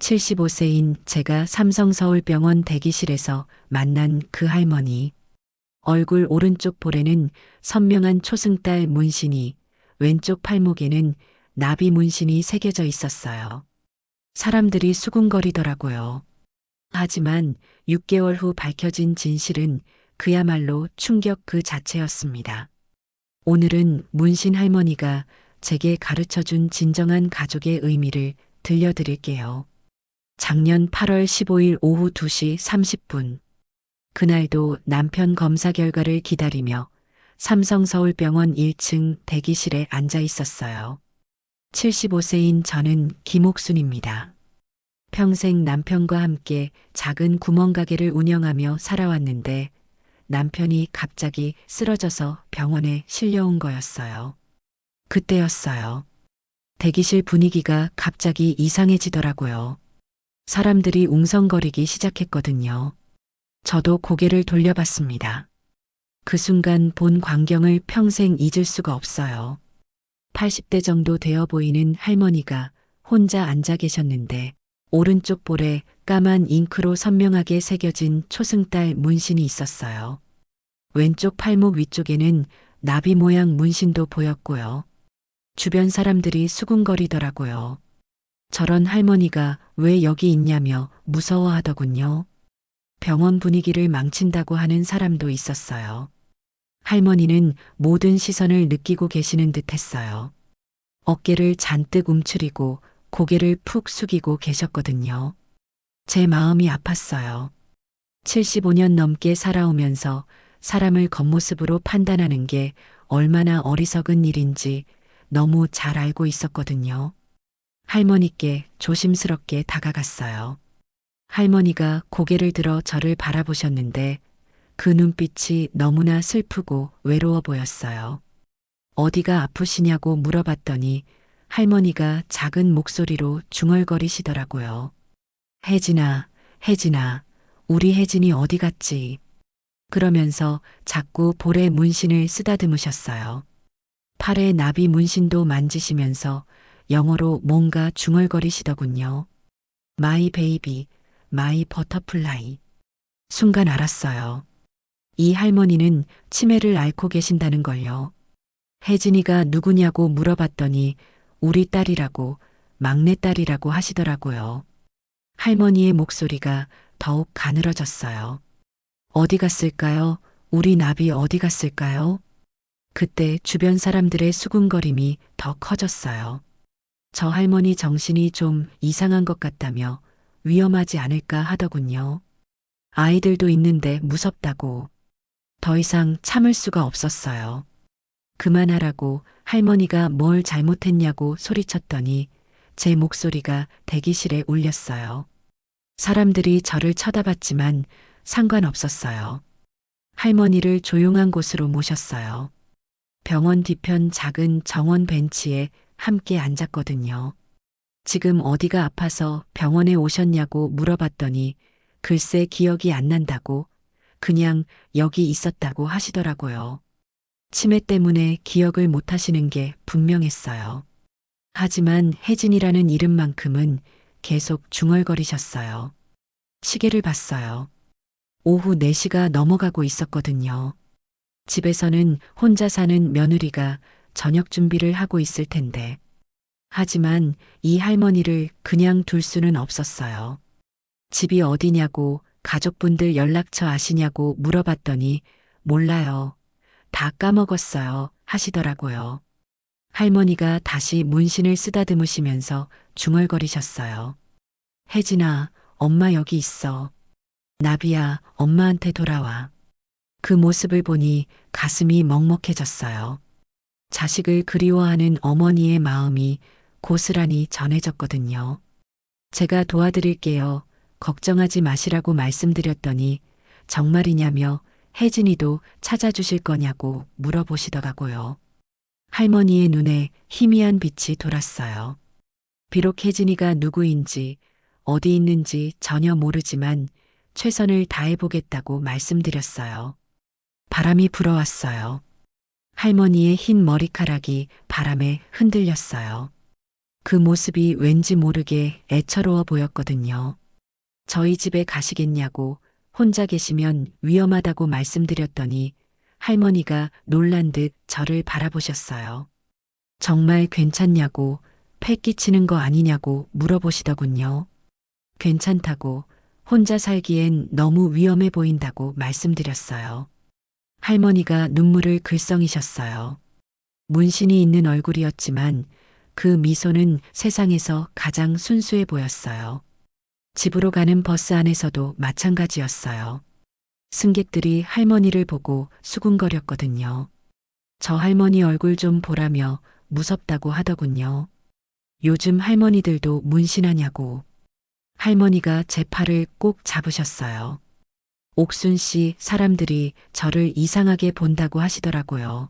75세인 제가 삼성서울병원 대기실에서 만난 그 할머니. 얼굴 오른쪽 볼에는 선명한 초승달 문신이, 왼쪽 팔목에는 나비 문신이 새겨져 있었어요. 사람들이 수군거리더라고요. 하지만 6개월 후 밝혀진 진실은 그야말로 충격 그 자체였습니다. 오늘은 문신 할머니가 제게 가르쳐준 진정한 가족의 의미를 들려드릴게요. 작년 8월 15일 오후 2시 30분. 그날도 남편 검사 결과를 기다리며 삼성서울병원 1층 대기실에 앉아 있었어요. 75세인 저는 김옥순입니다. 평생 남편과 함께 작은 구멍가게를 운영하며 살아왔는데 남편이 갑자기 쓰러져서 병원에 실려온 거였어요. 그때였어요. 대기실 분위기가 갑자기 이상해지더라고요. 사람들이 웅성거리기 시작했거든요. 저도 고개를 돌려봤습니다. 그 순간 본 광경을 평생 잊을 수가 없어요. 80대 정도 되어 보이는 할머니가 혼자 앉아 계셨는데 오른쪽 볼에 까만 잉크로 선명하게 새겨진 초승달 문신이 있었어요. 왼쪽 팔목 위쪽에는 나비 모양 문신도 보였고요. 주변 사람들이 수군거리더라고요. 저런 할머니가 왜 여기 있냐며 무서워하더군요. 병원 분위기를 망친다고 하는 사람도 있었어요. 할머니는 모든 시선을 느끼고 계시는 듯 했어요. 어깨를 잔뜩 움츠리고 고개를 푹 숙이고 계셨거든요. 제 마음이 아팠어요. 75년 넘게 살아오면서 사람을 겉모습으로 판단하는 게 얼마나 어리석은 일인지 너무 잘 알고 있었거든요. 할머니께 조심스럽게 다가갔어요. 할머니가 고개를 들어 저를 바라보셨는데 그 눈빛이 너무나 슬프고 외로워 보였어요. 어디가 아프시냐고 물어봤더니 할머니가 작은 목소리로 중얼거리시더라고요. 혜진아, 혜진아, 우리 혜진이 어디 갔지? 그러면서 자꾸 볼에 문신을 쓰다듬으셨어요. 팔에 나비 문신도 만지시면서 영어로 뭔가 중얼거리시더군요. 마이 베이비, 마이 버터플라이. 순간 알았어요. 이 할머니는 치매를 앓고 계신다는 걸요. 혜진이가 누구냐고 물어봤더니 우리 딸이라고, 막내딸이라고 하시더라고요. 할머니의 목소리가 더욱 가늘어졌어요. 어디 갔을까요? 우리 나비 어디 갔을까요? 그때 주변 사람들의 수군거림이 더 커졌어요. 저 할머니 정신이 좀 이상한 것 같다며 위험하지 않을까 하더군요. 아이들도 있는데 무섭다고. 더 이상 참을 수가 없었어요. 그만하라고 할머니가 뭘 잘못했냐고 소리쳤더니 제 목소리가 대기실에 울렸어요. 사람들이 저를 쳐다봤지만 상관없었어요. 할머니를 조용한 곳으로 모셨어요. 병원 뒤편 작은 정원 벤치에 함께 앉았거든요. 지금 어디가 아파서 병원에 오셨냐고 물어봤더니 글쎄 기억이 안 난다고 그냥 여기 있었다고 하시더라고요. 치매 때문에 기억을 못 하시는 게 분명했어요. 하지만 혜진이라는 이름만큼은 계속 중얼거리셨어요. 시계를 봤어요. 오후 4시가 넘어가고 있었거든요. 집에서는 혼자 사는 며느리가 저녁 준비를 하고 있을 텐데. 하지만 이 할머니를 그냥 둘 수는 없었어요. 집이 어디냐고 가족분들 연락처 아시냐고 물어봤더니 몰라요. 다 까먹었어요. 하시더라고요. 할머니가 다시 문신을 쓰다듬으시면서 중얼거리셨어요. 혜진아, 엄마 여기 있어. 나비야, 엄마한테 돌아와. 그 모습을 보니 가슴이 먹먹해졌어요. 자식을 그리워하는 어머니의 마음이 고스란히 전해졌거든요. 제가 도와드릴게요. 걱정하지 마시라고 말씀드렸더니 정말이냐며 혜진이도 찾아주실 거냐고 물어보시더라고요. 할머니의 눈에 희미한 빛이 돌았어요. 비록 혜진이가 누구인지 어디 있는지 전혀 모르지만 최선을 다해보겠다고 말씀드렸어요. 바람이 불어왔어요. 할머니의 흰 머리카락이 바람에 흔들렸어요. 그 모습이 왠지 모르게 애처로워 보였거든요. 저희 집에 가시겠냐고 혼자 계시면 위험하다고 말씀드렸더니 할머니가 놀란 듯 저를 바라보셨어요. 정말 괜찮냐고 패 끼치는 거 아니냐고 물어보시더군요. 괜찮다고 혼자 살기엔 너무 위험해 보인다고 말씀드렸어요. 할머니가 눈물을 글썽이셨어요. 문신이 있는 얼굴이었지만 그 미소는 세상에서 가장 순수해 보였어요. 집으로 가는 버스 안에서도 마찬가지였어요. 승객들이 할머니를 보고 수군거렸거든요. 저 할머니 얼굴 좀 보라며 무섭다고 하더군요. 요즘 할머니들도 문신하냐고. 할머니가 제 팔을 꼭 잡으셨어요. 옥순 씨, 사람들이 저를 이상하게 본다고 하시더라고요.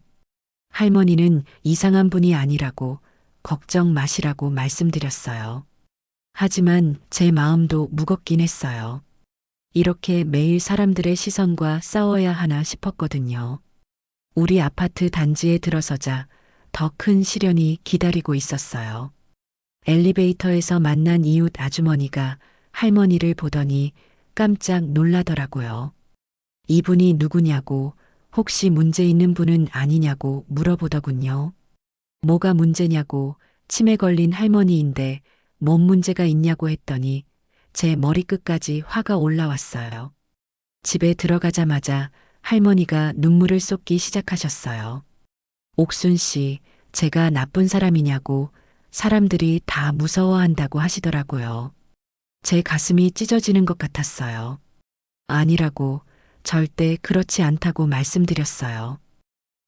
할머니는 이상한 분이 아니라고 걱정 마시라고 말씀드렸어요. 하지만 제 마음도 무겁긴 했어요. 이렇게 매일 사람들의 시선과 싸워야 하나 싶었거든요. 우리 아파트 단지에 들어서자 더 큰 시련이 기다리고 있었어요. 엘리베이터에서 만난 이웃 아주머니가 할머니를 보더니 깜짝 놀라더라고요. 이분이 누구냐고, 혹시 문제 있는 분은 아니냐고 물어보더군요. 뭐가 문제냐고, 치매 걸린 할머니인데 뭔 문제가 있냐고 했더니 제 머리끝까지 화가 올라왔어요. 집에 들어가자마자 할머니가 눈물을 쏟기 시작하셨어요. 옥순 씨, 제가 나쁜 사람이냐고 사람들이 다 무서워한다고 하시더라고요. 제 가슴이 찢어지는 것 같았어요. 아니라고, 절대 그렇지 않다고 말씀드렸어요.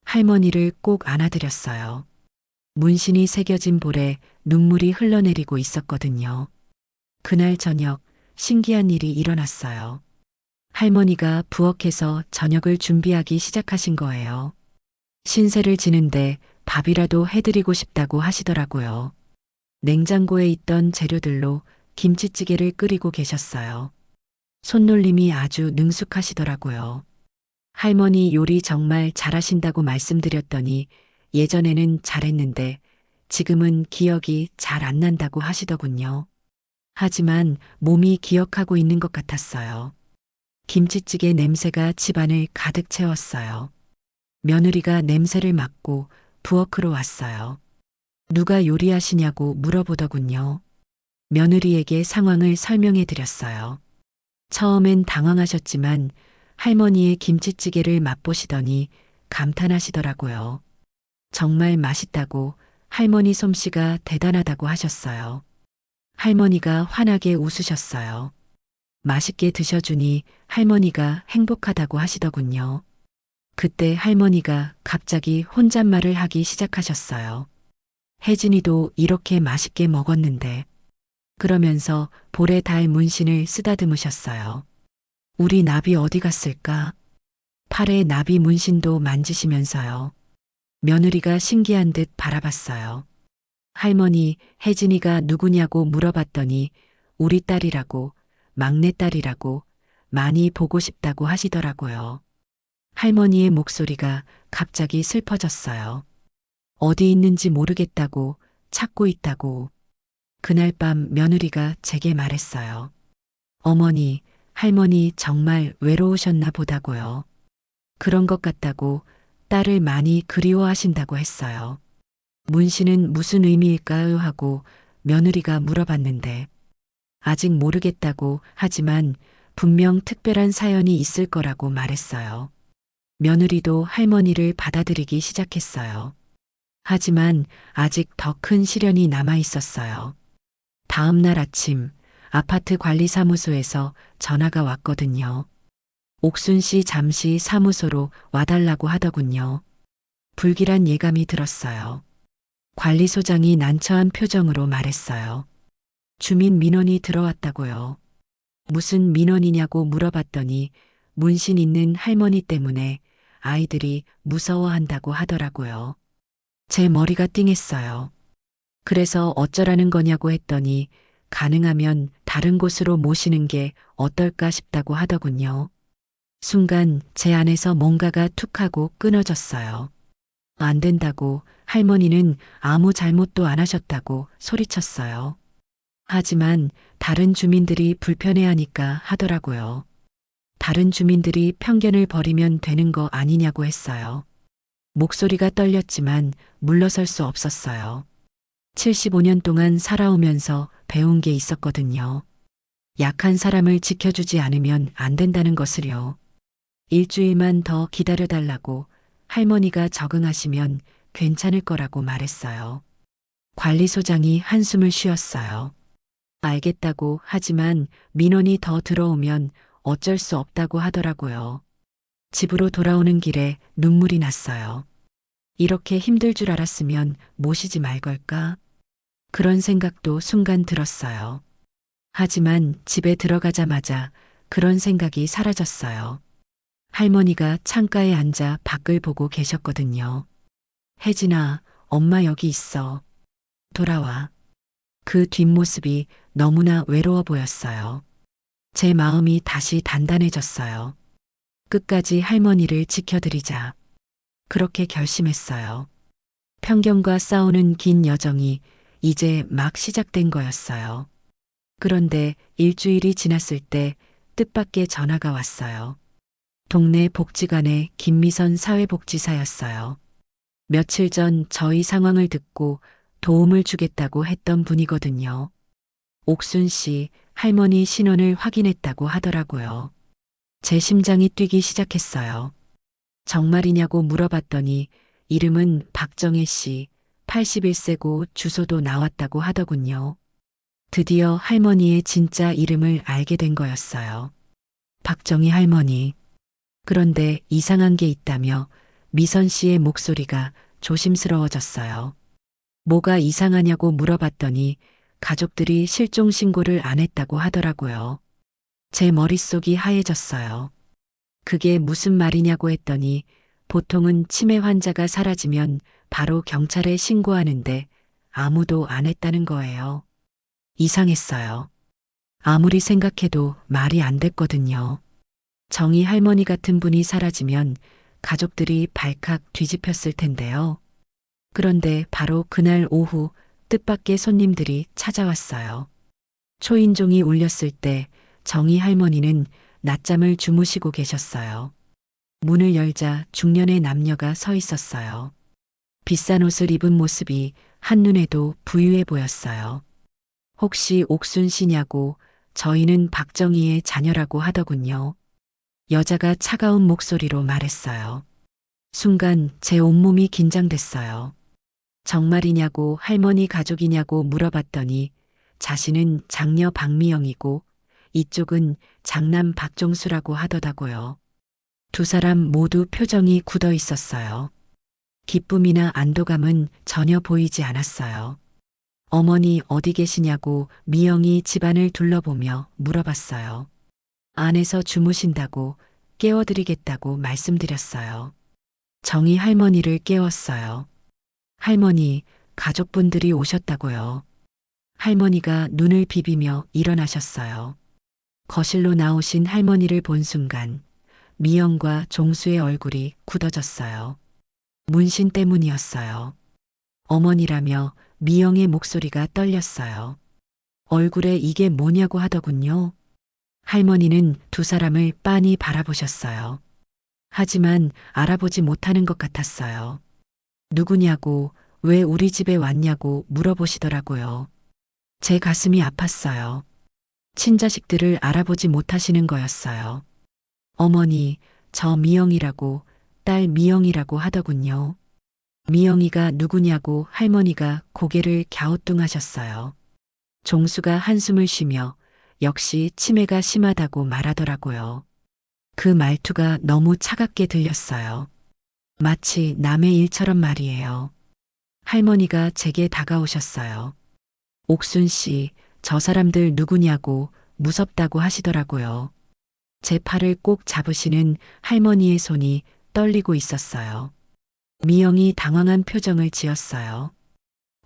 할머니를 꼭 안아드렸어요. 문신이 새겨진 볼에 눈물이 흘러내리고 있었거든요. 그날 저녁 신기한 일이 일어났어요. 할머니가 부엌에서 저녁을 준비하기 시작하신 거예요. 신세를 지는데 밥이라도 해드리고 싶다고 하시더라고요. 냉장고에 있던 재료들로 김치찌개를 끓이고 계셨어요. 손놀림이 아주 능숙하시더라고요. 할머니 요리 정말 잘하신다고 말씀드렸더니 예전에는 잘했는데 지금은 기억이 잘 안 난다고 하시더군요. 하지만 몸이 기억하고 있는 것 같았어요. 김치찌개 냄새가 집안을 가득 채웠어요. 며느리가 냄새를 맡고 부엌으로 왔어요. 누가 요리하시냐고 물어보더군요. 며느리에게 상황을 설명해 드렸어요. 처음엔 당황하셨지만 할머니의 김치찌개를 맛보시더니 감탄하시더라고요. 정말 맛있다고, 할머니 솜씨가 대단하다고 하셨어요. 할머니가 환하게 웃으셨어요. 맛있게 드셔주니 할머니가 행복하다고 하시더군요. 그때 할머니가 갑자기 혼잣말을 하기 시작하셨어요. 혜진이도 이렇게 맛있게 먹었는데. 그러면서 볼에 달 문신을 쓰다듬으셨어요. 우리 나비 어디 갔을까? 팔에 나비 문신도 만지시면서요. 며느리가 신기한 듯 바라봤어요. 할머니, 혜진이가 누구냐고 물어봤더니 우리 딸이라고, 막내딸이라고, 많이 보고 싶다고 하시더라고요. 할머니의 목소리가 갑자기 슬퍼졌어요. 어디 있는지 모르겠다고, 찾고 있다고. 그날 밤 며느리가 제게 말했어요. 어머니, 할머니 정말 외로우셨나 보다고요. 그런 것 같다고, 딸을 많이 그리워하신다고 했어요. 문신은 무슨 의미일까요? 하고 며느리가 물어봤는데 아직 모르겠다고, 하지만 분명 특별한 사연이 있을 거라고 말했어요. 며느리도 할머니를 받아들이기 시작했어요. 하지만 아직 더 큰 시련이 남아 있었어요. 다음 날 아침 아파트 관리사무소에서 전화가 왔거든요. 옥순 씨 잠시 사무소로 와달라고 하더군요. 불길한 예감이 들었어요. 관리소장이 난처한 표정으로 말했어요. 주민 민원이 들어왔다고요. 무슨 민원이냐고 물어봤더니 문신 있는 할머니 때문에 아이들이 무서워한다고 하더라고요. 제 머리가 띵했어요. 그래서 어쩌라는 거냐고 했더니 가능하면 다른 곳으로 모시는 게 어떨까 싶다고 하더군요. 순간 제 안에서 뭔가가 툭 하고 끊어졌어요. 안 된다고, 할머니는 아무 잘못도 안 하셨다고 소리쳤어요. 하지만 다른 주민들이 불편해하니까 하더라고요. 다른 주민들이 편견을 버리면 되는 거 아니냐고 했어요. 목소리가 떨렸지만 물러설 수 없었어요. 75년 동안 살아오면서 배운 게 있었거든요. 약한 사람을 지켜주지 않으면 안 된다는 것을요. 일주일만 더 기다려달라고 할머니가 적응하시면 괜찮을 거라고 말했어요. 관리소장이 한숨을 쉬었어요. 알겠다고 하지만 민원이 더 들어오면 어쩔 수 없다고 하더라고요. 집으로 돌아오는 길에 눈물이 났어요. 이렇게 힘들 줄 알았으면 모시지 말 걸까? 그런 생각도 순간 들었어요. 하지만 집에 들어가자마자 그런 생각이 사라졌어요. 할머니가 창가에 앉아 밖을 보고 계셨거든요. 혜진아, 엄마 여기 있어. 돌아와. 그 뒷모습이 너무나 외로워 보였어요. 제 마음이 다시 단단해졌어요. 끝까지 할머니를 지켜드리자. 그렇게 결심했어요. 편견과 싸우는 긴 여정이 이제 막 시작된 거였어요. 그런데 일주일이 지났을 때 뜻밖의 전화가 왔어요. 동네 복지관의 김미선 사회복지사였어요. 며칠 전 저희 상황을 듣고 도움을 주겠다고 했던 분이거든요. 옥순 씨 할머니 신원을 확인했다고 하더라고요. 제 심장이 뛰기 시작했어요. 정말이냐고 물어봤더니 이름은 박정혜 씨, 81세고 주소도 나왔다고 하더군요. 드디어 할머니의 진짜 이름을 알게 된 거였어요. 박정희 할머니. 그런데 이상한 게 있다며 미선 씨의 목소리가 조심스러워졌어요. 뭐가 이상하냐고 물어봤더니 가족들이 실종 신고를 안 했다고 하더라고요. 제 머릿속이 하얘졌어요. 그게 무슨 말이냐고 했더니 보통은 치매 환자가 사라지면 바로 경찰에 신고하는데 아무도 안 했다는 거예요. 이상했어요. 아무리 생각해도 말이 안 됐거든요. 정희 할머니 같은 분이 사라지면 가족들이 발칵 뒤집혔을 텐데요. 그런데 바로 그날 오후 뜻밖의 손님들이 찾아왔어요. 초인종이 울렸을 때 정희 할머니는 낮잠을 주무시고 계셨어요. 문을 열자 중년의 남녀가 서 있었어요. 비싼 옷을 입은 모습이 한눈에도 부유해 보였어요. 혹시 옥순 씨냐고 저희는 박정희의 자녀라고 하더군요. 여자가 차가운 목소리로 말했어요. 순간 제 온몸이 긴장됐어요. 정말이냐고 할머니 가족이냐고 물어봤더니 자신은 장녀 박미영이고 이쪽은 장남 박종수라고 하더라고요. 두 사람 모두 표정이 굳어 있었어요. 기쁨이나 안도감은 전혀 보이지 않았어요. 어머니 어디 계시냐고 미영이 집안을 둘러보며 물어봤어요. 안에서 주무신다고 깨워드리겠다고 말씀드렸어요. 정희 할머니를 깨웠어요. 할머니, 가족분들이 오셨다고요. 할머니가 눈을 비비며 일어나셨어요. 거실로 나오신 할머니를 본 순간 미영과 종수의 얼굴이 굳어졌어요. 문신 때문이었어요. 어머니라며 미영의 목소리가 떨렸어요. 얼굴에 이게 뭐냐고 하더군요. 할머니는 두 사람을 빤히 바라보셨어요. 하지만 알아보지 못하는 것 같았어요. 누구냐고, 왜 우리 집에 왔냐고 물어보시더라고요. 제 가슴이 아팠어요. 친자식들을 알아보지 못하시는 거였어요. 어머니, 저 미영이라고, 딸 미영이라고 하더군요. 미영이가 누구냐고 할머니가 고개를 갸우뚱하셨어요. 종수가 한숨을 쉬며 역시 치매가 심하다고 말하더라고요. 그 말투가 너무 차갑게 들렸어요. 마치 남의 일처럼 말이에요. 할머니가 제게 다가오셨어요. 옥순 씨, 저 사람들 누구냐고 무섭다고 하시더라고요. 제 팔을 꼭 잡으시는 할머니의 손이 떨리고 있었어요. 미영이 당황한 표정을 지었어요.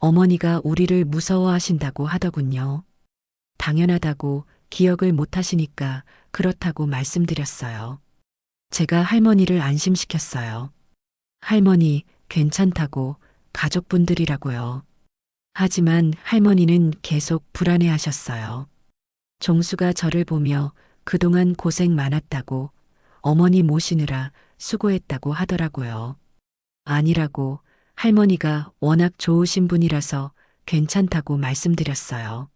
어머니가 우리를 무서워하신다고 하더군요. 당연하다고 기억을 못하시니까 그렇다고 말씀드렸어요. 제가 할머니를 안심시켰어요. 할머니, 괜찮다고 가족분들이라고요. 하지만 할머니는 계속 불안해하셨어요. 종수가 저를 보며 그동안 고생 많았다고, 어머니 모시느라 수고했다고 하더라고요. 아니라고, 할머니가 워낙 좋으신 분이라서 괜찮다고 말씀드렸어요.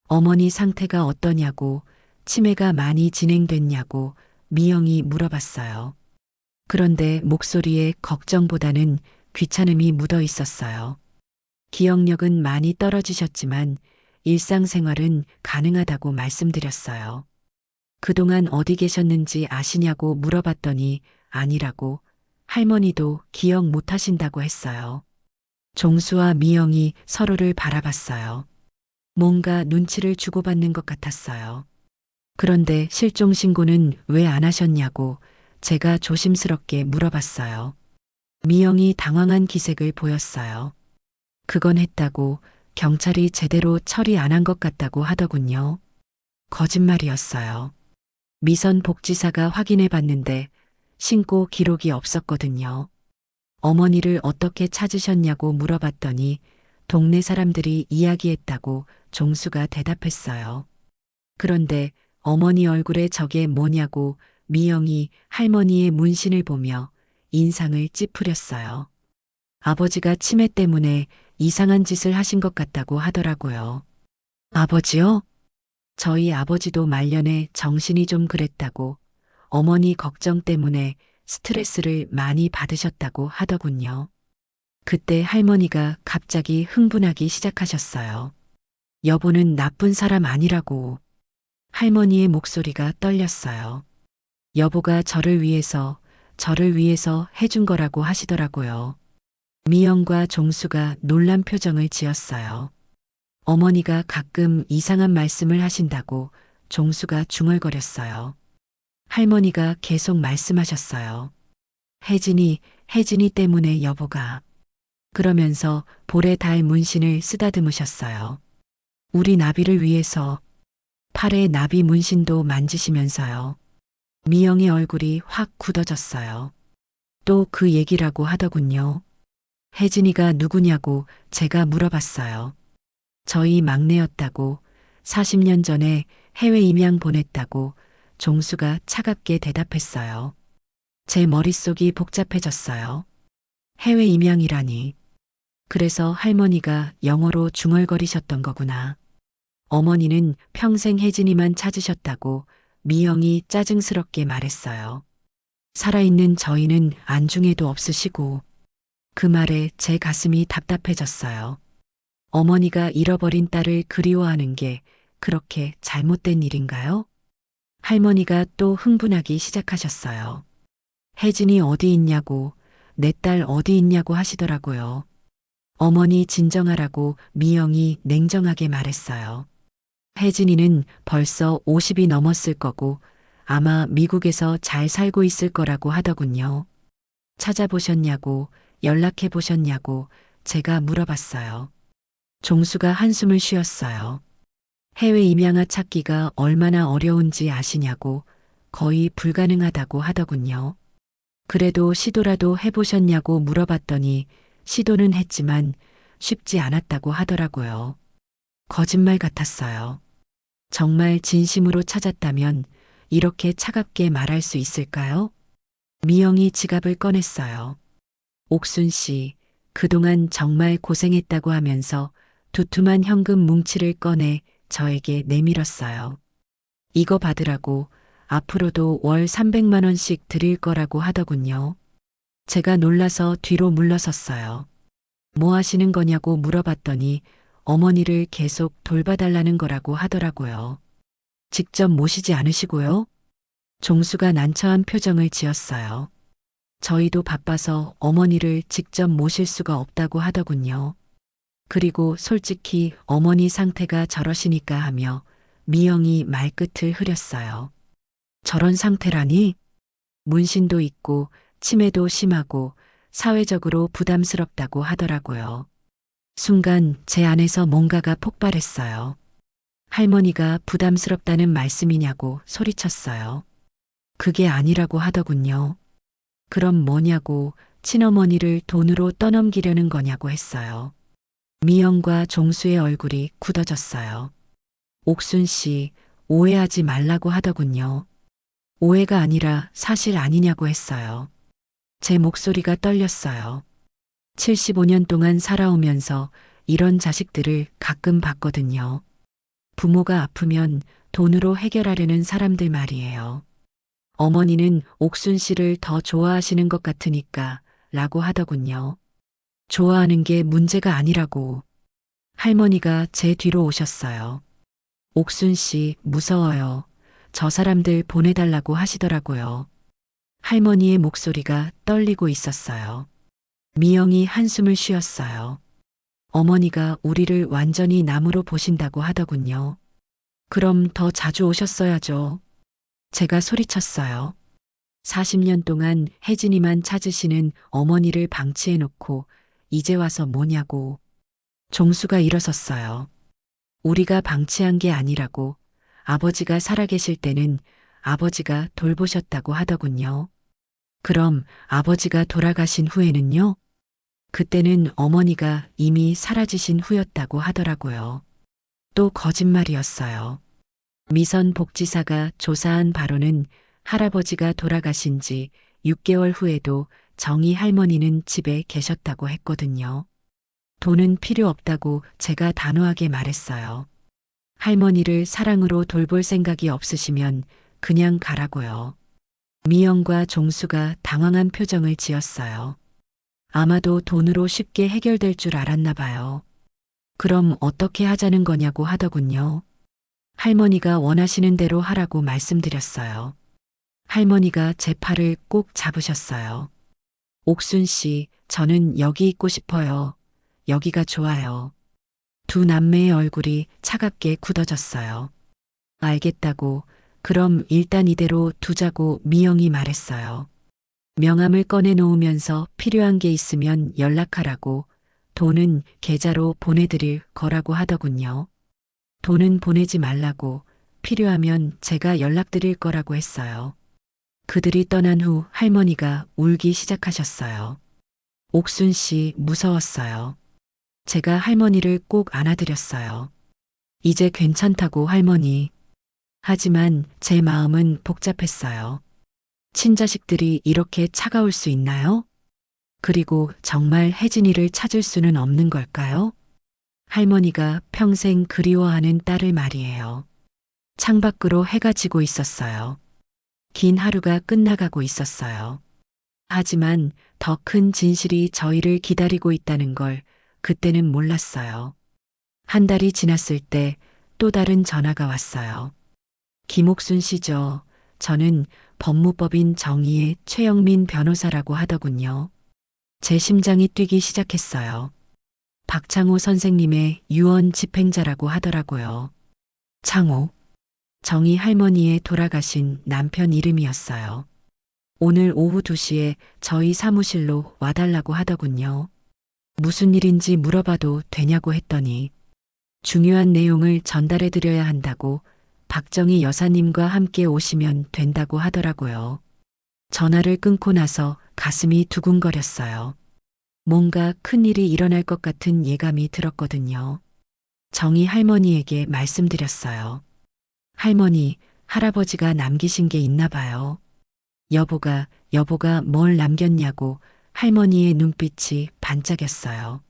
어머니 상태가 어떠냐고, 치매가 많이 진행됐냐고 미영이 물어봤어요. 그런데 목소리에 걱정보다는 귀찮음이 묻어 있었어요. 기억력은 많이 떨어지셨지만 일상생활은 가능하다고 말씀드렸어요. 그동안 어디 계셨는지 아시냐고 물어봤더니 아니라고, 할머니도 기억 못 하신다고 했어요. 종수와 미영이 서로를 바라봤어요. 뭔가 눈치를 주고받는 것 같았어요. 그런데 실종 신고는 왜 안 하셨냐고 제가 조심스럽게 물어봤어요. 미영이 당황한 기색을 보였어요. 그건 했다고, 경찰이 제대로 처리 안 한 것 같다고 하더군요. 거짓말이었어요. 미선 복지사가 확인해 봤는데 신고 기록이 없었거든요. 어머니를 어떻게 찾으셨냐고 물어봤더니 동네 사람들이 이야기했다고 종수가 대답했어요. 그런데 어머니 얼굴에 저게 뭐냐고 미영이 할머니의 문신을 보며 인상을 찌푸렸어요. 아버지가 치매 때문에 이상한 짓을 하신 것 같다고 하더라고요. 아버지요? 저희 아버지도 말년에 정신이 좀 그랬다고, 어머니 걱정 때문에 스트레스를 많이 받으셨다고 하더군요. 그때 할머니가 갑자기 흥분하기 시작하셨어요. 여보는 나쁜 사람 아니라고. 할머니의 목소리가 떨렸어요. 여보가 저를 위해서 해준 거라고 하시더라고요. 미영과 종수가 놀란 표정을 지었어요. 어머니가 가끔 이상한 말씀을 하신다고 종수가 중얼거렸어요. 할머니가 계속 말씀하셨어요. 혜진이 때문에 여보가. 그러면서 볼에 달 문신을 쓰다듬으셨어요. 우리 나비를 위해서. 팔에 나비 문신도 만지시면서요. 미영의 얼굴이 확 굳어졌어요. 또 그 얘기라고 하더군요. 혜진이가 누구냐고 제가 물어봤어요. 저희 막내였다고, 40년 전에 해외 임양 보냈다고 종수가 차갑게 대답했어요. 제 머릿속이 복잡해졌어요. 해외 임양이라니. 그래서 할머니가 영어로 중얼거리셨던 거구나. 어머니는 평생 혜진이만 찾으셨다고 미영이 짜증스럽게 말했어요. 살아있는 저희는 안중에도 없으시고. 그 말에 제 가슴이 답답해졌어요. 어머니가 잃어버린 딸을 그리워하는 게 그렇게 잘못된 일인가요? 할머니가 또 흥분하기 시작하셨어요. 혜진이 어디 있냐고, 내 딸 어디 있냐고 하시더라고요. 어머니 진정하라고 미영이 냉정하게 말했어요. 혜진이는 벌써 50이 넘었을 거고 아마 미국에서 잘 살고 있을 거라고 하더군요. 찾아보셨냐고, 연락해 보셨냐고 제가 물어봤어요. 종수가 한숨을 쉬었어요. 해외 임양아 찾기가 얼마나 어려운지 아시냐고, 거의 불가능하다고 하더군요. 그래도 시도라도 해보셨냐고 물어봤더니 시도는 했지만 쉽지 않았다고 하더라고요. 거짓말 같았어요. 정말 진심으로 찾았다면 이렇게 차갑게 말할 수 있을까요? 미영이 지갑을 꺼냈어요. 옥순 씨, 그동안 정말 고생했다고 하면서 두툼한 현금 뭉치를 꺼내 저에게 내밀었어요. 이거 받으라고, 앞으로도 월 300만 원씩 드릴 거라고 하더군요. 제가 놀라서 뒤로 물러섰어요. 뭐 하시는 거냐고 물어봤더니 어머니를 계속 돌봐달라는 거라고 하더라고요. 직접 모시지 않으시고요? 종수가 난처한 표정을 지었어요. 저희도 바빠서 어머니를 직접 모실 수가 없다고 하더군요. 그리고 솔직히 어머니 상태가 저러시니까 하며 미영이 말끝을 흐렸어요. 저런 상태라니? 문신도 있고 치매도 심하고 사회적으로 부담스럽다고 하더라고요. 순간 제 안에서 뭔가가 폭발했어요. 할머니가 부담스럽다는 말씀이냐고 소리쳤어요. 그게 아니라고 하더군요. 그럼 뭐냐고 친어머니를 돈으로 떠넘기려는 거냐고 했어요. 미영과 종수의 얼굴이 굳어졌어요. 옥순 씨, 오해하지 말라고 하더군요. 오해가 아니라 사실 아니냐고 했어요. 제 목소리가 떨렸어요. 75년 동안 살아오면서 이런 자식들을 가끔 봤거든요. 부모가 아프면 돈으로 해결하려는 사람들 말이에요. 어머니는 옥순 씨를 더 좋아하시는 것 같으니까 라고 하더군요. 좋아하는 게 문제가 아니라고. 할머니가 제 뒤로 오셨어요. 옥순 씨 무서워요. 저 사람들 보내달라고 하시더라고요. 할머니의 목소리가 떨리고 있었어요. 미영이 한숨을 쉬었어요. 어머니가 우리를 완전히 남으로 보신다고 하더군요. 그럼 더 자주 오셨어야죠. 제가 소리쳤어요. 40년 동안 혜진이만 찾으시는 어머니를 방치해놓고 이제 와서 뭐냐고. 종수가 일어섰어요. 우리가 방치한 게 아니라고. 아버지가 살아계실 때는 아버지가 돌보셨다고 하더군요. 그럼 아버지가 돌아가신 후에는요? 그때는 어머니가 이미 사라지신 후였다고 하더라고요. 또 거짓말이었어요. 미선 복지사가 조사한 바로는 할아버지가 돌아가신 지 6개월 후에도 정희 할머니는 집에 계셨다고 했거든요. 돈은 필요 없다고 제가 단호하게 말했어요. 할머니를 사랑으로 돌볼 생각이 없으시면 그냥 가라고요. 미영과 종수가 당황한 표정을 지었어요. 아마도 돈으로 쉽게 해결될 줄 알았나 봐요. 그럼 어떻게 하자는 거냐고 하더군요. 할머니가 원하시는 대로 하라고 말씀드렸어요. 할머니가 제 팔을 꼭 잡으셨어요. 옥순 씨, 저는 여기 있고 싶어요. 여기가 좋아요. 두 남매의 얼굴이 차갑게 굳어졌어요. 알겠다고, 그럼 일단 이대로 두자고 미영이 말했어요. 명함을 꺼내놓으면서 필요한 게 있으면 연락하라고, 돈은 계좌로 보내드릴 거라고 하더군요. 돈은 보내지 말라고, 필요하면 제가 연락드릴 거라고 했어요. 그들이 떠난 후 할머니가 울기 시작하셨어요. 옥순 씨 무서웠어요. 제가 할머니를 꼭 안아드렸어요. 이제 괜찮다고 할머니. 하지만 제 마음은 복잡했어요. 친자식들이 이렇게 차가울 수 있나요? 그리고 정말 혜진이를 찾을 수는 없는 걸까요? 할머니가 평생 그리워하는 딸을 말이에요. 창밖으로 해가 지고 있었어요. 긴 하루가 끝나가고 있었어요. 하지만 더 큰 진실이 저희를 기다리고 있다는 걸 그때는 몰랐어요. 한 달이 지났을 때 또 다른 전화가 왔어요. 김옥순 씨죠. 저는 법무법인 정의의 최영민 변호사라고 하더군요. 제 심장이 뛰기 시작했어요. 박창호 선생님의 유언 집행자라고 하더라고요. 창호. 정희 할머니의 돌아가신 남편 이름이었어요. 오늘 오후 2시에 저희 사무실로 와달라고 하더군요. 무슨 일인지 물어봐도 되냐고 했더니 중요한 내용을 전달해 드려야 한다고 박정희 여사님과 함께 오시면 된다고 하더라고요. 전화를 끊고 나서 가슴이 두근거렸어요. 뭔가 큰일이 일어날 것 같은 예감이 들었거든요. 정희 할머니에게 말씀드렸어요. 할머니, 할아버지가 남기신 게 있나 봐요. 여보가 뭘 남겼냐고 할머니의 눈빛이 반짝였어요.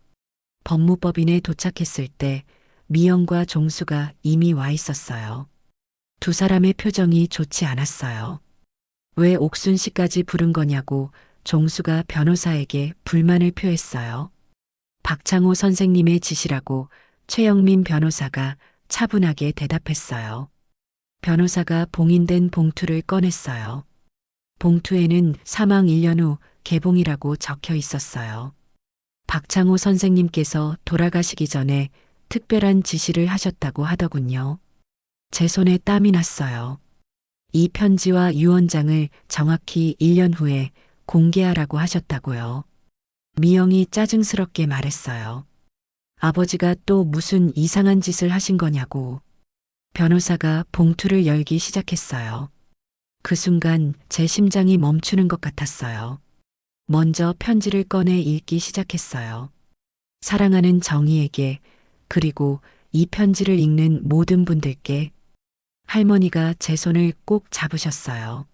법무법인에 도착했을 때 미영과 종수가 이미 와 있었어요. 두 사람의 표정이 좋지 않았어요. 왜 옥순 씨까지 부른 거냐고 종수가 변호사에게 불만을 표했어요. 박창호 선생님의 지시라고 최영민 변호사가 차분하게 대답했어요. 변호사가 봉인된 봉투를 꺼냈어요. 봉투에는 사망 1년 후 개봉이라고 적혀 있었어요. 박창호 선생님께서 돌아가시기 전에 특별한 지시를 하셨다고 하더군요. 제 손에 땀이 났어요. 이 편지와 유언장을 정확히 1년 후에 공개하라고 하셨다고요. 미영이 짜증스럽게 말했어요. 아버지가 또 무슨 이상한 짓을 하신 거냐고. 변호사가 봉투를 열기 시작했어요. 그 순간 제 심장이 멈추는 것 같았어요. 먼저 편지를 꺼내 읽기 시작했어요. 사랑하는 정희에게, 그리고 이 편지를 읽는 모든 분들께. 할머니가 제 손을 꼭 잡으셨어요.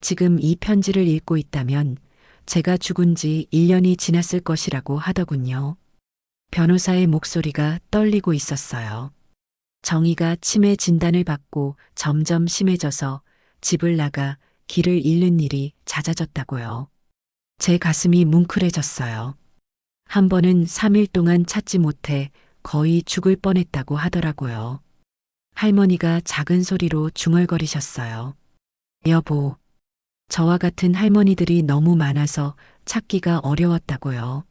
지금 이 편지를 읽고 있다면 제가 죽은 지 1년이 지났을 것이라고 하더군요. 변호사의 목소리가 떨리고 있었어요. 정희가 치매 진단을 받고 점점 심해져서 집을 나가 길을 잃는 일이 잦아졌다고요. 제 가슴이 뭉클해졌어요. 한 번은 3일 동안 찾지 못해 거의 죽을 뻔했다고 하더라고요. 할머니가 작은 소리로 중얼거리셨어요. 여보, 저와 같은 할머니들이 너무 많아서 찾기가 어려웠다고요.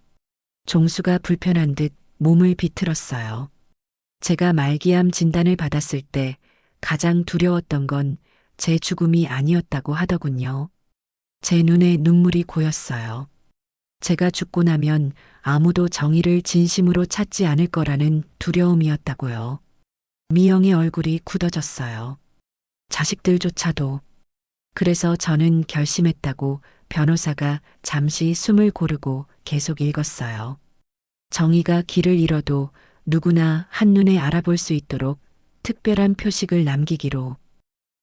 종수가 불편한 듯 몸을 비틀었어요. 제가 말기암 진단을 받았을 때 가장 두려웠던 건 제 죽음이 아니었다고 하더군요. 제 눈에 눈물이 고였어요. 제가 죽고 나면 아무도 정의를 진심으로 찾지 않을 거라는 두려움이었다고요. 미영의 얼굴이 굳어졌어요. 자식들조차도. 그래서 저는 결심했다고 변호사가 잠시 숨을 고르고 계속 읽었어요. 정의가 길을 잃어도 누구나 한눈에 알아볼 수 있도록 특별한 표식을 남기기로.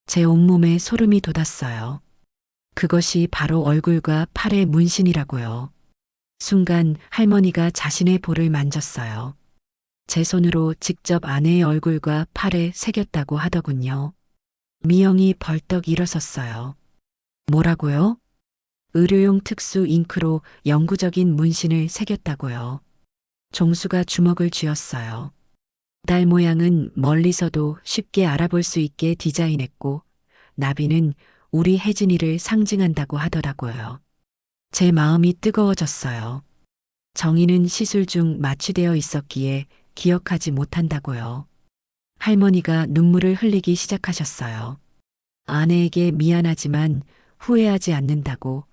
제 온몸에 소름이 돋았어요. 그것이 바로 얼굴과 팔의 문신이라고요. 순간 할머니가 자신의 볼을 만졌어요. 제 손으로 직접 아내의 얼굴과 팔에 새겼다고 하더군요. 미영이 벌떡 일어섰어요. 뭐라고요? 의료용 특수 잉크로 영구적인 문신을 새겼다고요. 종수가 주먹을 쥐었어요. 딸 모양은 멀리서도 쉽게 알아볼 수 있게 디자인했고, 나비는 우리 혜진이를 상징한다고 하더라고요. 제 마음이 뜨거워졌어요. 정희는 시술 중 마취되어 있었기에 기억하지 못한다고요. 할머니가 눈물을 흘리기 시작하셨어요. 아내에게 미안하지만 후회하지 않는다고,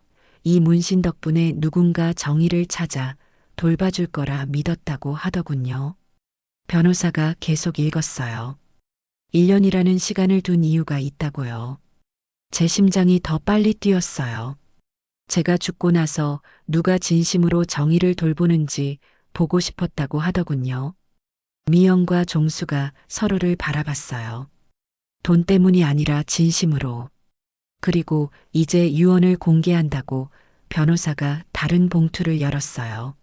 이 문신 덕분에 누군가 정의를 찾아 돌봐줄 거라 믿었다고 하더군요. 변호사가 계속 읽었어요. 1년이라는 시간을 둔 이유가 있다고요. 제 심장이 더 빨리 뛰었어요. 제가 죽고 나서 누가 진심으로 정의를 돌보는지 보고 싶었다고 하더군요. 미영과 종수가 서로를 바라봤어요. 돈 때문이 아니라 진심으로. 그리고 이제 유언을 공개한다고 변호사가 다른 봉투를 열었어요.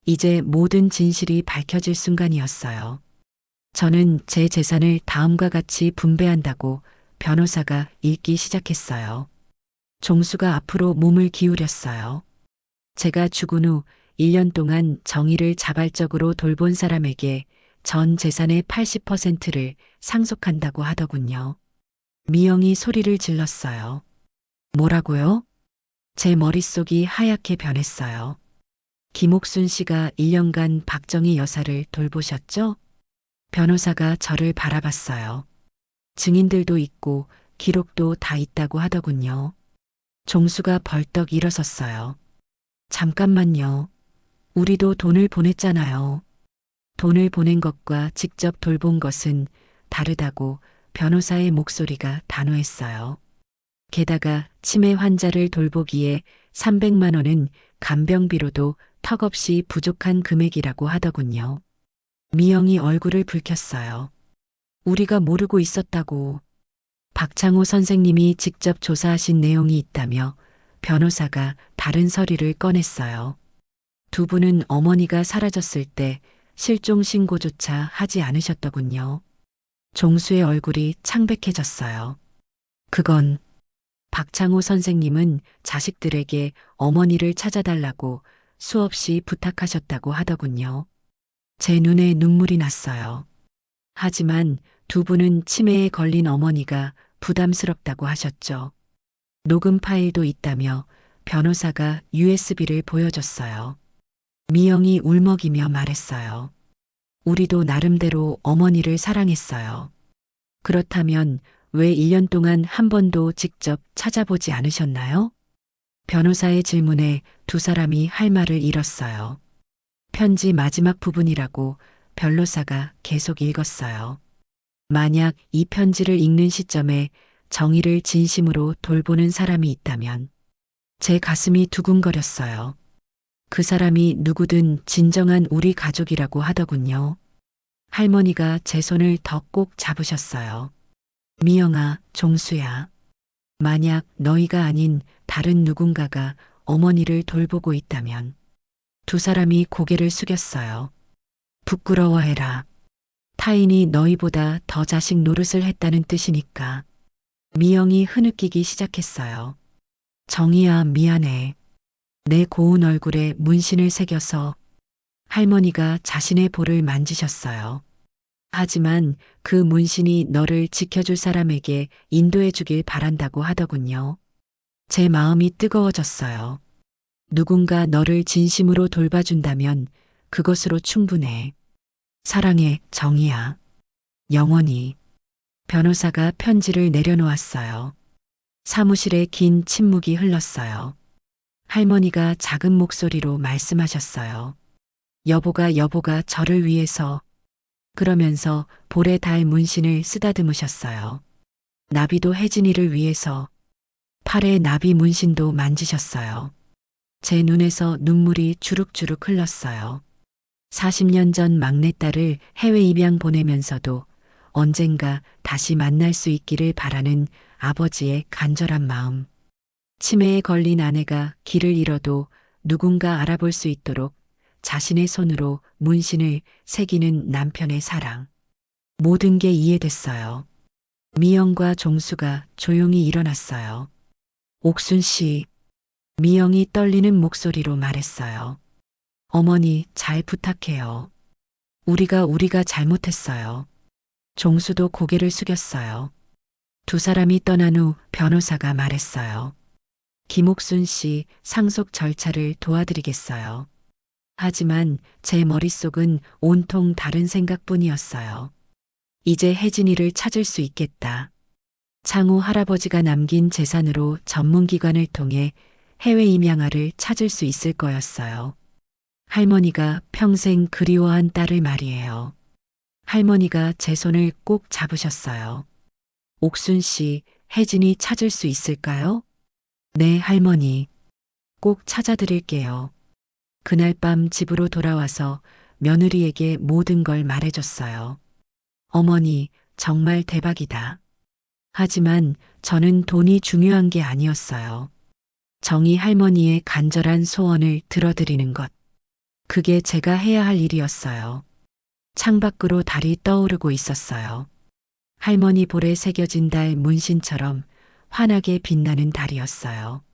이제 모든 진실이 밝혀질 순간이었어요. 저는 제 재산을 다음과 같이 분배한다고 변호사가 읽기 시작했어요. 종수가 앞으로 몸을 기울였어요. 제가 죽은 후 1년 동안 정의를 자발적으로 돌본 사람에게 전 재산의 80%를 상속한다고 하더군요. 미영이 소리를 질렀어요. 뭐라고요? 제 머릿속이 하얗게 변했어요. 김옥순 씨가 1년간 박정희 여사를 돌보셨죠? 변호사가 저를 바라봤어요. 증인들도 있고 기록도 다 있다고 하더군요. 종수가 벌떡 일어섰어요. 잠깐만요. 우리도 돈을 보냈잖아요. 돈을 보낸 것과 직접 돌본 것은 다르다고 변호사의 목소리가 단호했어요. 게다가 치매 환자를 돌보기에 300만 원은 간병비로도 턱없이 부족한 금액이라고 하더군요. 미영이 얼굴을 붉혔어요. 우리가 모르고 있었다고. 박창호 선생님이 직접 조사하신 내용이 있다며 변호사가 다른 서류를 꺼냈어요. 두 분은 어머니가 사라졌을 때 실종 신고조차 하지 않으셨더군요. 종수의 얼굴이 창백해졌어요. 그건 박창호 선생님은 자식들에게 어머니를 찾아달라고 수없이 부탁하셨다고 하더군요. 제 눈에 눈물이 났어요. 하지만 두 분은 치매에 걸린 어머니가 부담스럽다고 하셨죠. 녹음 파일도 있다며 변호사가 USB를 보여줬어요. 미영이 울먹이며 말했어요. 우리도 나름대로 어머니를 사랑했어요. 그렇다면 왜 1년 동안 한 번도 직접 찾아보지 않으셨나요? 변호사의 질문에 두 사람이 할 말을 잃었어요. 편지 마지막 부분이라고 변호사가 계속 읽었어요. 만약 이 편지를 읽는 시점에 정의를 진심으로 돌보는 사람이 있다면 제 가슴이 두근거렸어요. 그 사람이 누구든 진정한 우리 가족이라고 하더군요. 할머니가 제 손을 더 꼭 잡으셨어요. 미영아, 종수야. 만약 너희가 아닌 다른 누군가가 어머니를 돌보고 있다면. 두 사람이 고개를 숙였어요. 부끄러워해라. 타인이 너희보다 더 자식 노릇을 했다는 뜻이니까. 미영이 흐느끼기 시작했어요. 정희야, 미안해. 내 고운 얼굴에 문신을 새겨서. 할머니가 자신의 볼을 만지셨어요. 하지만 그 문신이 너를 지켜줄 사람에게 인도해 주길 바란다고 하더군요. 제 마음이 뜨거워졌어요. 누군가 너를 진심으로 돌봐준다면 그것으로 충분해. 사랑해, 정희야. 영원히. 변호사가 편지를 내려놓았어요. 사무실에 긴 침묵이 흘렀어요. 할머니가 작은 목소리로 말씀하셨어요. 여보가 저를 위해서. 그러면서 볼에 달 문신을 쓰다듬으셨어요. 나비도 혜진이를 위해서. 팔에 나비 문신도 만지셨어요. 제 눈에서 눈물이 주룩주룩 흘렀어요. 40년 전 막내딸을 해외 입양 보내면서도 언젠가 다시 만날 수 있기를 바라는 아버지의 간절한 마음. 치매에 걸린 아내가 길을 잃어도 누군가 알아볼 수 있도록 자신의 손으로 문신을 새기는 남편의 사랑. 모든 게 이해됐어요. 미영과 종수가 조용히 일어났어요. 옥순 씨, 미영이 떨리는 목소리로 말했어요. 어머니, 잘 부탁해요. 우리가 잘못했어요. 종수도 고개를 숙였어요. 두 사람이 떠난 후 변호사가 말했어요. 김옥순 씨 상속 절차를 도와드리겠어요. 하지만 제 머릿속은 온통 다른 생각뿐이었어요. 이제 혜진이를 찾을 수 있겠다. 창후 할아버지가 남긴 재산으로 전문기관을 통해 해외 임양아를 찾을 수 있을 거였어요. 할머니가 평생 그리워한 딸을 말이에요. 할머니가 제 손을 꼭 잡으셨어요. 옥순 씨, 혜진이 찾을 수 있을까요? 네, 할머니. 꼭 찾아드릴게요. 그날 밤 집으로 돌아와서 며느리에게 모든 걸 말해줬어요. 어머니, 정말 대박이다. 하지만 저는 돈이 중요한 게 아니었어요. 정희 할머니의 간절한 소원을 들어드리는 것. 그게 제가 해야 할 일이었어요. 창밖으로 달이 떠오르고 있었어요. 할머니 볼에 새겨진 달 문신처럼 환하게 빛나는 달이었어요.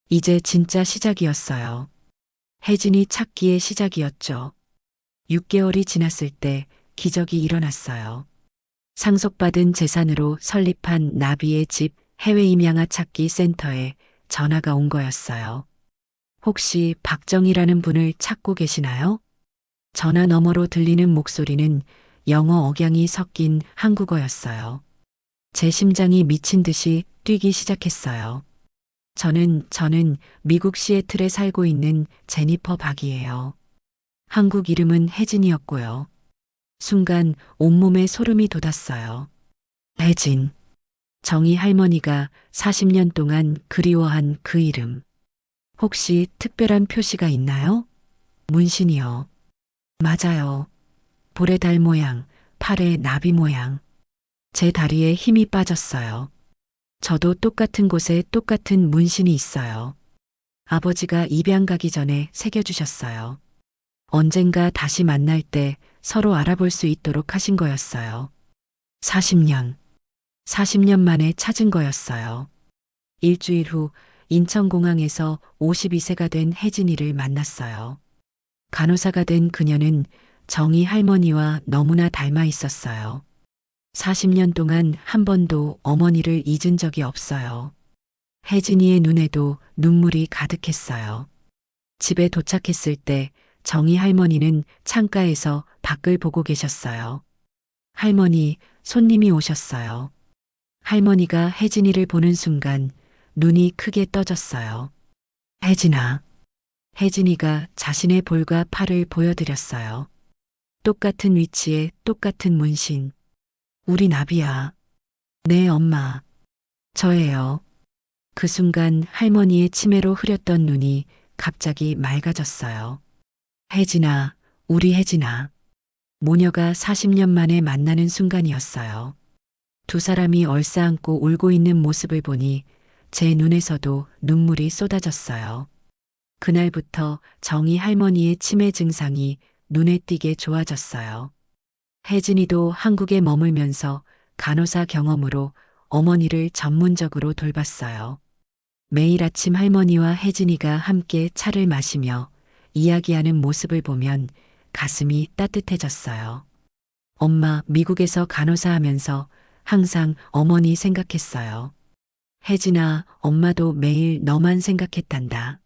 이제 진짜 시작이었어요. 혜진이 찾기의 시작이었죠. 6개월이 지났을 때 기적이 일어났어요. 상속받은 재산으로 설립한 나비의 집 해외 임양아 찾기 센터에 전화가 온 거였어요. 혹시 박정희라는 분을 찾고 계시나요? 전화 너머로 들리는 목소리는 영어 억양이 섞인 한국어였어요. 제 심장이 미친 듯이 뛰기 시작했어요. 저는 미국 시애틀에 살고 있는 제니퍼 박이에요. 한국 이름은 혜진이었고요. 순간 온몸에 소름이 돋았어요. 혜진. 정희 할머니가 40년 동안 그리워한 그 이름. 혹시 특별한 표시가 있나요? 문신이요. 맞아요. 볼에 달 모양, 팔에 나비 모양. 제 다리에 힘이 빠졌어요. 저도 똑같은 곳에 똑같은 문신이 있어요. 아버지가 입양 가기 전에 새겨주셨어요. 언젠가 다시 만날 때 서로 알아볼 수 있도록 하신 거였어요. 40년 만에 찾은 거였어요. 일주일 후 인천공항에서 52세가 된 혜진이를 만났어요. 간호사가 된 그녀는 정희 할머니와 너무나 닮아 있었어요. 40년 동안 한 번도 어머니를 잊은 적이 없어요. 혜진이의 눈에도 눈물이 가득했어요. 집에 도착했을 때 정희 할머니는 창가에서 밖을 보고 계셨어요. 할머니, 손님이 오셨어요. 할머니가 혜진이를 보는 순간 눈이 크게 떠졌어요. 혜진아. 혜진이가 자신의 볼과 팔을 보여드렸어요. 똑같은 위치에 똑같은 문신. 우리 나비야. 네, 엄마. 저예요. 그 순간 할머니의 치매로 흐렸던 눈이 갑자기 맑아졌어요. 혜진아, 우리 혜진아. 모녀가 40년 만에 만나는 순간이었어요. 두 사람이 얼싸안고 울고 있는 모습을 보니 제 눈에서도 눈물이 쏟아졌어요. 그날부터 정희 할머니의 치매 증상이 눈에 띄게 좋아졌어요. 혜진이도 한국에 머물면서 간호사 경험으로 어머니를 전문적으로 돌봤어요. 매일 아침 할머니와 혜진이가 함께 차를 마시며 이야기하는 모습을 보면 가슴이 따뜻해졌어요. 엄마 미국에서 간호사 하면서 항상 어머니 생각했어요. 혜진아, 엄마도 매일 너만 생각했단다.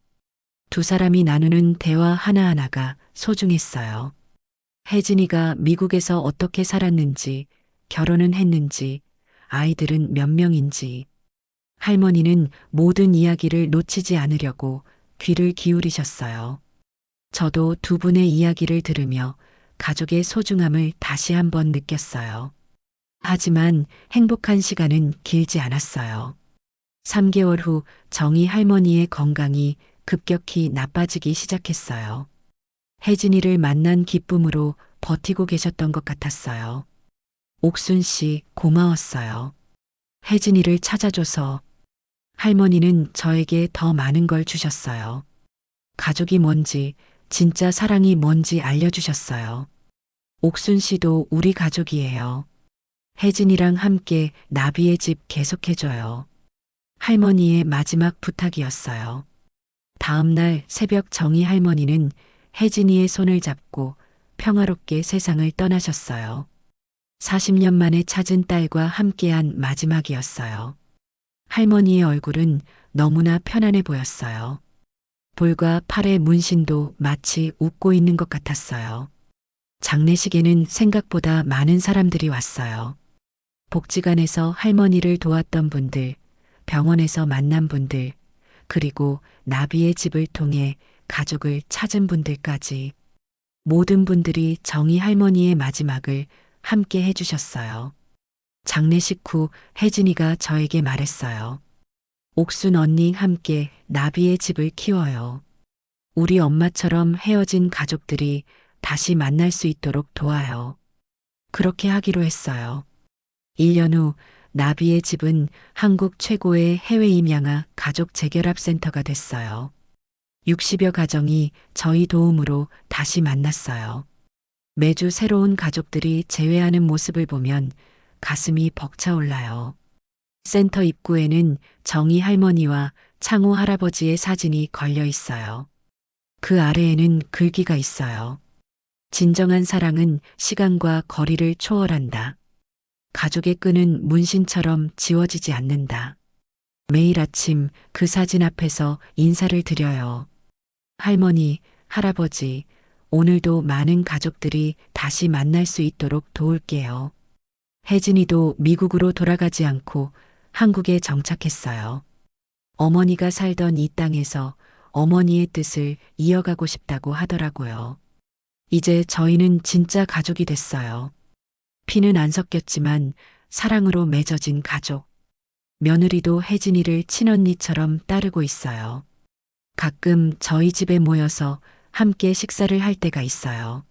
두 사람이 나누는 대화 하나하나가 소중했어요. 혜진이가 미국에서 어떻게 살았는지, 결혼은 했는지, 아이들은 몇 명인지. 할머니는 모든 이야기를 놓치지 않으려고 귀를 기울이셨어요. 저도 두 분의 이야기를 들으며 가족의 소중함을 다시 한번 느꼈어요. 하지만 행복한 시간은 길지 않았어요. 3개월 후 정희 할머니의 건강이 급격히 나빠지기 시작했어요. 혜진이를 만난 기쁨으로 버티고 계셨던 것 같았어요. 옥순 씨 고마웠어요. 혜진이를 찾아줘서. 할머니는 저에게 더 많은 걸 주셨어요. 가족이 뭔지, 진짜 사랑이 뭔지 알려주셨어요. 옥순 씨도 우리 가족이에요. 혜진이랑 함께 나비의 집 계속해줘요. 할머니의 마지막 부탁이었어요. 다음 날 새벽 정희 할머니는 혜진이의 손을 잡고 평화롭게 세상을 떠나셨어요. 40년 만에 찾은 딸과 함께한 마지막이었어요. 할머니의 얼굴은 너무나 편안해 보였어요. 볼과 팔의 문신도 마치 웃고 있는 것 같았어요. 장례식에는 생각보다 많은 사람들이 왔어요. 복지관에서 할머니를 도왔던 분들, 병원에서 만난 분들, 그리고 나비의 집을 통해 가족을 찾은 분들까지 모든 분들이 정희 할머니의 마지막을 함께 해주셨어요. 장례식 후 혜진이가 저에게 말했어요. 옥순 언니 함께 나비의 집을 키워요. 우리 엄마처럼 헤어진 가족들이 다시 만날 수 있도록 도와요. 그렇게 하기로 했어요. 1년 후 나비의 집은 한국 최고의 해외 임양아 가족 재결합 센터가 됐어요. 60여 가정이 저희 도움으로 다시 만났어요. 매주 새로운 가족들이 재회하는 모습을 보면 가슴이 벅차올라요. 센터 입구에는 정희 할머니와 창호 할아버지의 사진이 걸려 있어요. 그 아래에는 글귀가 있어요. 진정한 사랑은 시간과 거리를 초월한다. 가족의 끈은 문신처럼 지워지지 않는다. 매일 아침 그 사진 앞에서 인사를 드려요. 할머니, 할아버지, 오늘도 많은 가족들이 다시 만날 수 있도록 도울게요. 혜진이도 미국으로 돌아가지 않고 한국에 정착했어요. 어머니가 살던 이 땅에서 어머니의 뜻을 이어가고 싶다고 하더라고요. 이제 저희는 진짜 가족이 됐어요. 피는 안 섞였지만 사랑으로 맺어진 가족. 며느리도 혜진이를 친언니처럼 따르고 있어요. 가끔 저희 집에 모여서 함께 식사를 할 때가 있어요.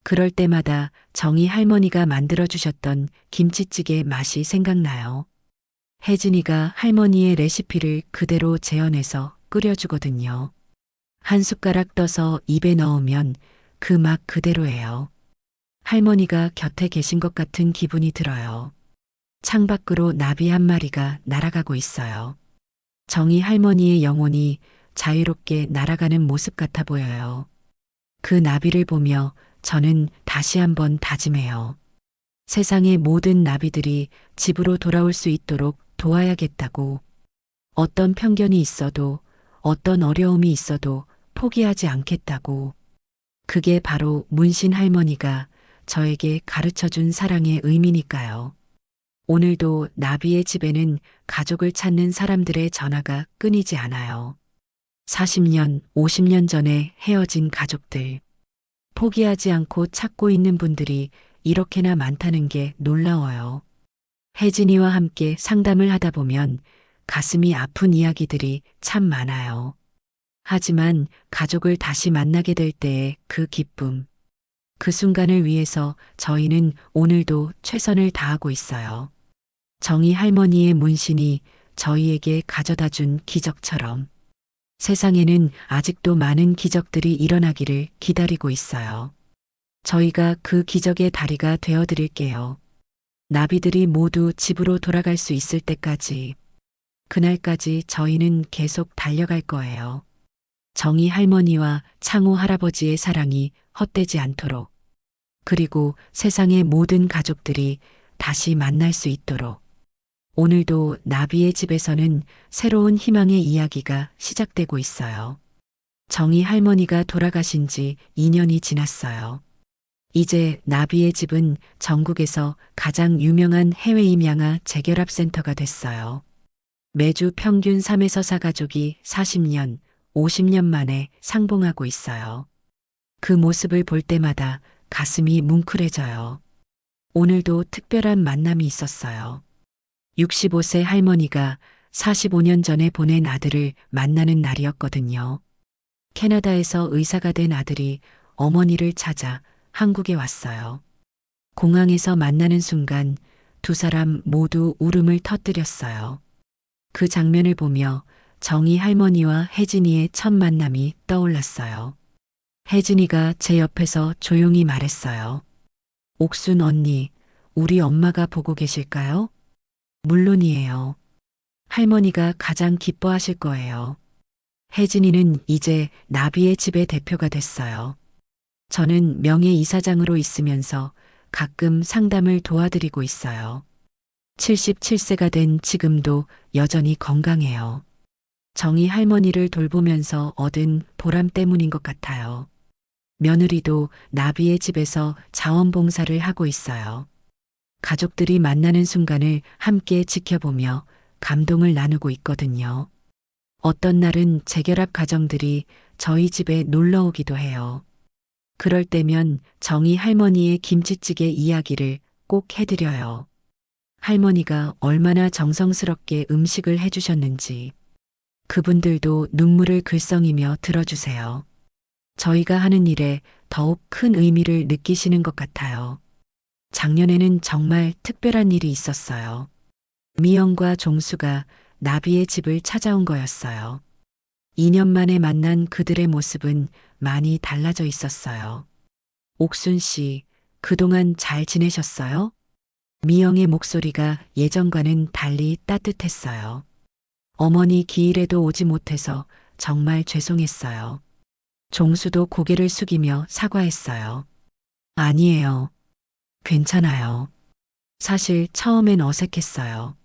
그럴 때마다 정희 할머니가 만들어주셨던 김치찌개 맛이 생각나요. 혜진이가 할머니의 레시피를 그대로 재현해서 끓여주거든요. 한 숟가락 떠서 입에 넣으면 그 맛 그대로예요. 할머니가 곁에 계신 것 같은 기분이 들어요. 창밖으로 나비 한 마리가 날아가고 있어요. 정희 할머니의 영혼이 자유롭게 날아가는 모습 같아 보여요. 그 나비를 보며 저는 다시 한번 다짐해요. 세상의 모든 나비들이 집으로 돌아올 수 있도록 도와야겠다고. 어떤 편견이 있어도, 어떤 어려움이 있어도 포기하지 않겠다고. 그게 바로 문신 할머니가 저에게 가르쳐준 사랑의 의미니까요. 오늘도 나비의 집에는 가족을 찾는 사람들의 전화가 끊이지 않아요. 40년, 50년 전에 헤어진 가족들. 포기하지 않고 찾고 있는 분들이 이렇게나 많다는 게 놀라워요. 혜진이와 함께 상담을 하다 보면 가슴이 아픈 이야기들이 참 많아요. 하지만 가족을 다시 만나게 될 때의 그 기쁨, 그 순간을 위해서 저희는 오늘도 최선을 다하고 있어요. 정희 할머니의 문신이 저희에게 가져다 준 기적처럼 세상에는 아직도 많은 기적들이 일어나기를 기다리고 있어요. 저희가 그 기적의 다리가 되어 드릴게요. 나비들이 모두 집으로 돌아갈 수 있을 때까지, 그날까지 저희는 계속 달려갈 거예요. 정희 할머니와 창호 할아버지의 사랑이 헛되지 않도록, 그리고 세상의 모든 가족들이 다시 만날 수 있도록. 오늘도 나비의 집에서는 새로운 희망의 이야기가 시작되고 있어요. 정희 할머니가 돌아가신 지 2년이 지났어요. 이제 나비의 집은 전국에서 가장 유명한 해외 임양아 재결합 센터가 됐어요. 매주 평균 3에서 4가족이 40년, 50년 만에 상봉하고 있어요. 그 모습을 볼 때마다 가슴이 뭉클해져요. 오늘도 특별한 만남이 있었어요. 65세 할머니가 45년 전에 보낸 아들을 만나는 날이었거든요. 캐나다에서 의사가 된 아들이 어머니를 찾아 한국에 왔어요. 공항에서 만나는 순간 두 사람 모두 울음을 터뜨렸어요. 그 장면을 보며 정희 할머니와 혜진이의 첫 만남이 떠올랐어요. 혜진이가 제 옆에서 조용히 말했어요. 옥순 언니, 우리 엄마가 보고 계실까요? 물론이에요. 할머니가 가장 기뻐하실 거예요. 혜진이는 이제 나비의 집의 대표가 됐어요. 저는 명예이사장으로 있으면서 가끔 상담을 도와드리고 있어요. 77세가 된 지금도 여전히 건강해요. 정희 할머니를 돌보면서 얻은 보람 때문인 것 같아요. 며느리도 나비의 집에서 자원봉사를 하고 있어요. 가족들이 만나는 순간을 함께 지켜보며 감동을 나누고 있거든요. 어떤 날은 재결합 가정들이 저희 집에 놀러 오기도 해요. 그럴 때면 정희 할머니의 김치찌개 이야기를 꼭 해드려요. 할머니가 얼마나 정성스럽게 음식을 해주셨는지 그분들도 눈물을 글썽이며 들어주세요. 저희가 하는 일에 더욱 큰 의미를 느끼시는 것 같아요. 작년에는 정말 특별한 일이 있었어요. 미영과 종수가 나비의 집을 찾아온 거였어요. 2년 만에 만난 그들의 모습은 많이 달라져 있었어요. 옥순 씨, 그동안 잘 지내셨어요? 미영의 목소리가 예전과는 달리 따뜻했어요. 어머니 기일에도 오지 못해서 정말 죄송했어요. 종수도 고개를 숙이며 사과했어요. 아니에요. 괜찮아요. 사실 처음엔 어색했어요.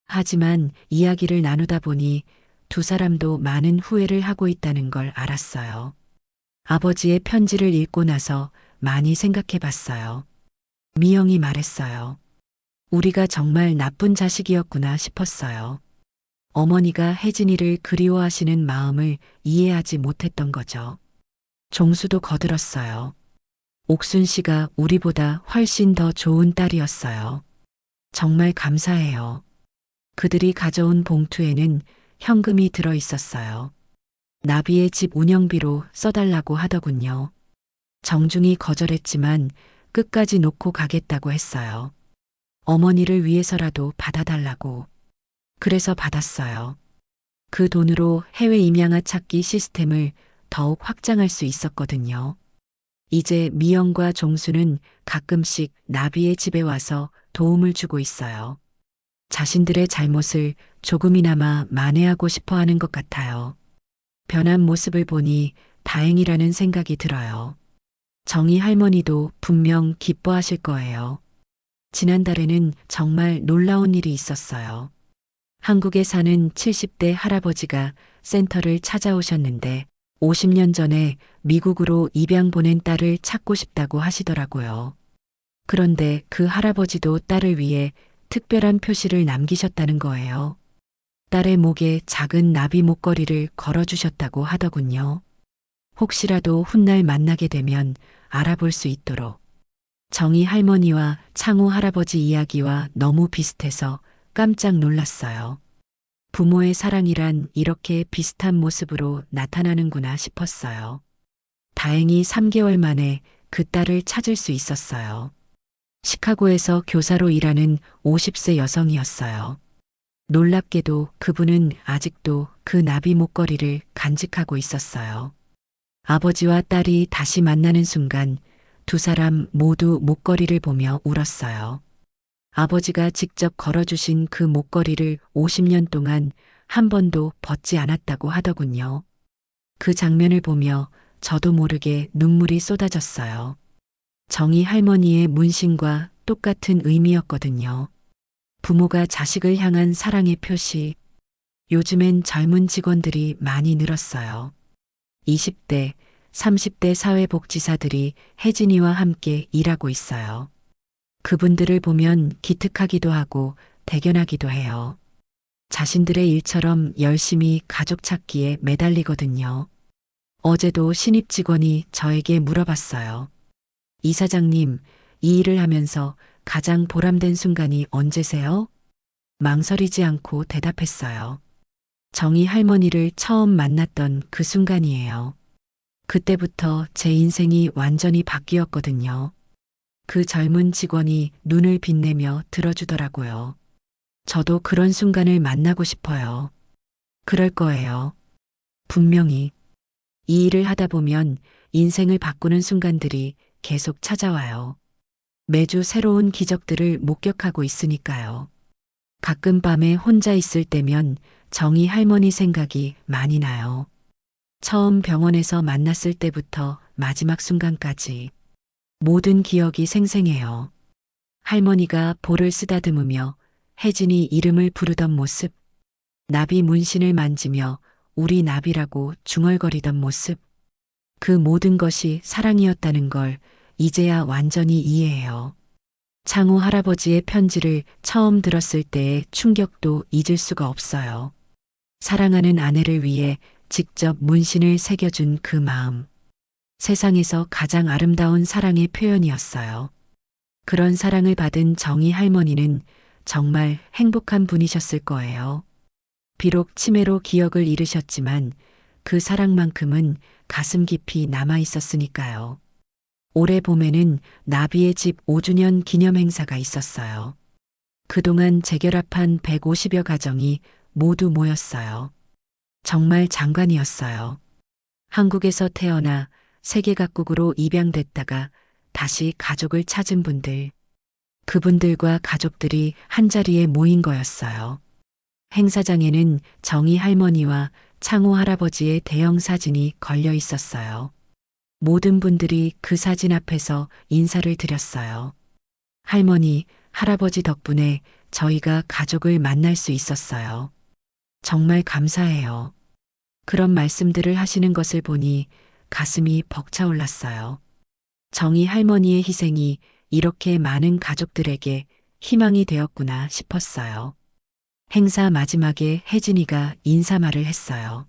하지만 이야기를 나누다 보니 두 사람도 많은 후회를 하고 있다는 걸 알았어요. 아버지의 편지를 읽고 나서 많이 생각해 봤어요. 미영이 말했어요. 우리가 정말 나쁜 자식이었구나 싶었어요. 어머니가 혜진이를 그리워하시는 마음을 이해하지 못했던 거죠. 종수도 거들었어요. 옥순 씨가 우리보다 훨씬 더 좋은 딸이었어요. 정말 감사해요. 그들이 가져온 봉투에는 현금이 들어 있었어요. 나비의 집 운영비로 써달라고 하더군요. 정중히 거절했지만 끝까지 놓고 가겠다고 했어요. 어머니를 위해서라도 받아달라고. 그래서 받았어요. 그 돈으로 해외 임양아 찾기 시스템을 더욱 확장할 수 있었거든요. 이제 미영과 종수는 가끔씩 나비의 집에 와서 도움을 주고 있어요. 자신들의 잘못을 조금이나마 만회하고 싶어 하는 것 같아요. 변한 모습을 보니 다행이라는 생각이 들어요. 정희 할머니도 분명 기뻐하실 거예요. 지난달에는 정말 놀라운 일이 있었어요. 한국에 사는 70대 할아버지가 센터를 찾아오셨는데 50년 전에 미국으로 입양 보낸 딸을 찾고 싶다고 하시더라고요. 그런데 그 할아버지도 딸을 위해 특별한 표시를 남기셨다는 거예요. 딸의 목에 작은 나비 목걸이를 걸어주셨다고 하더군요. 혹시라도 훗날 만나게 되면 알아볼 수 있도록. 정희 할머니와 창호 할아버지 이야기와 너무 비슷해서 깜짝 놀랐어요. 부모의 사랑이란 이렇게 비슷한 모습으로 나타나는구나 싶었어요. 다행히 3개월 만에 그 딸을 찾을 수 있었어요. 시카고에서 교사로 일하는 50세 여성이었어요. 놀랍게도 그분은 아직도 그 나비 목걸이를 간직하고 있었어요. 아버지와 딸이 다시 만나는 순간 두 사람 모두 목걸이를 보며 울었어요. 아버지가 직접 걸어주신 그 목걸이를 50년 동안 한 번도 벗지 않았다고 하더군요. 그 장면을 보며 저도 모르게 눈물이 쏟아졌어요. 정희 할머니의 문신과 똑같은 의미였거든요. 부모가 자식을 향한 사랑의 표시. 요즘엔 젊은 직원들이 많이 늘었어요. 20대, 30대 사회복지사들이 혜진이와 함께 일하고 있어요. 그분들을 보면 기특하기도 하고 대견하기도 해요. 자신들의 일처럼 열심히 가족 찾기에 매달리거든요. 어제도 신입 직원이 저에게 물어봤어요. 이사장님, 이 일을 하면서 가장 보람된 순간이 언제세요? 망설이지 않고 대답했어요. 정희 할머니를 처음 만났던 그 순간이에요. 그때부터 제 인생이 완전히 바뀌었거든요. 그 젊은 직원이 눈을 빛내며 들어주더라고요. 저도 그런 순간을 만나고 싶어요. 그럴 거예요. 분명히. 이 일을 하다 보면 인생을 바꾸는 순간들이 계속 찾아와요. 매주 새로운 기적들을 목격하고 있으니까요. 가끔 밤에 혼자 있을 때면 정희 할머니 생각이 많이 나요. 처음 병원에서 만났을 때부터 마지막 순간까지 모든 기억이 생생해요. 할머니가 볼을 쓰다듬으며 혜진이 이름을 부르던 모습, 나비 문신을 만지며 우리 나비라고 중얼거리던 모습, 그 모든 것이 사랑이었다는 걸 이제야 완전히 이해해요. 창호 할아버지의 편지를 처음 들었을 때의 충격도 잊을 수가 없어요. 사랑하는 아내를 위해 직접 문신을 새겨준 그 마음. 세상에서 가장 아름다운 사랑의 표현이었어요. 그런 사랑을 받은 정희 할머니는 정말 행복한 분이셨을 거예요. 비록 치매로 기억을 잃으셨지만 그 사랑만큼은 가슴 깊이 남아 있었으니까요. 올해 봄에는 나비의 집 5주년 기념 행사가 있었어요. 그동안 재결합한 150여 가정이 모두 모였어요. 정말 장관이었어요. 한국에서 태어나 세계 각국으로 입양됐다가 다시 가족을 찾은 분들. 그분들과 가족들이 한자리에 모인 거였어요. 행사장에는 정희 할머니와 창호 할아버지의 대형 사진이 걸려 있었어요. 모든 분들이 그 사진 앞에서 인사를 드렸어요. 할머니, 할아버지 덕분에 저희가 가족을 만날 수 있었어요. 정말 감사해요. 그런 말씀들을 하시는 것을 보니 가슴이 벅차올랐어요. 정희 할머니의 희생이 이렇게 많은 가족들에게 희망이 되었구나 싶었어요. 행사 마지막에 혜진이가 인사말을 했어요.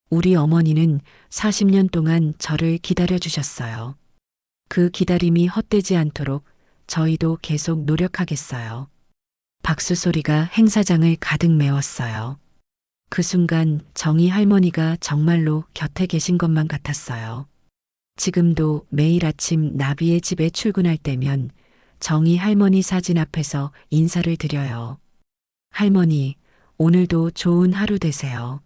우리 어머니는 40년 동안 저를 기다려주셨어요. 그 기다림이 헛되지 않도록 저희도 계속 노력하겠어요. 박수 소리가 행사장을 가득 메웠어요. 그 순간 정희 할머니가 정말로 곁에 계신 것만 같았어요. 지금도 매일 아침 나비의 집에 출근할 때면 정희 할머니 사진 앞에서 인사를 드려요. 할머니, 오늘도 좋은 하루 되세요.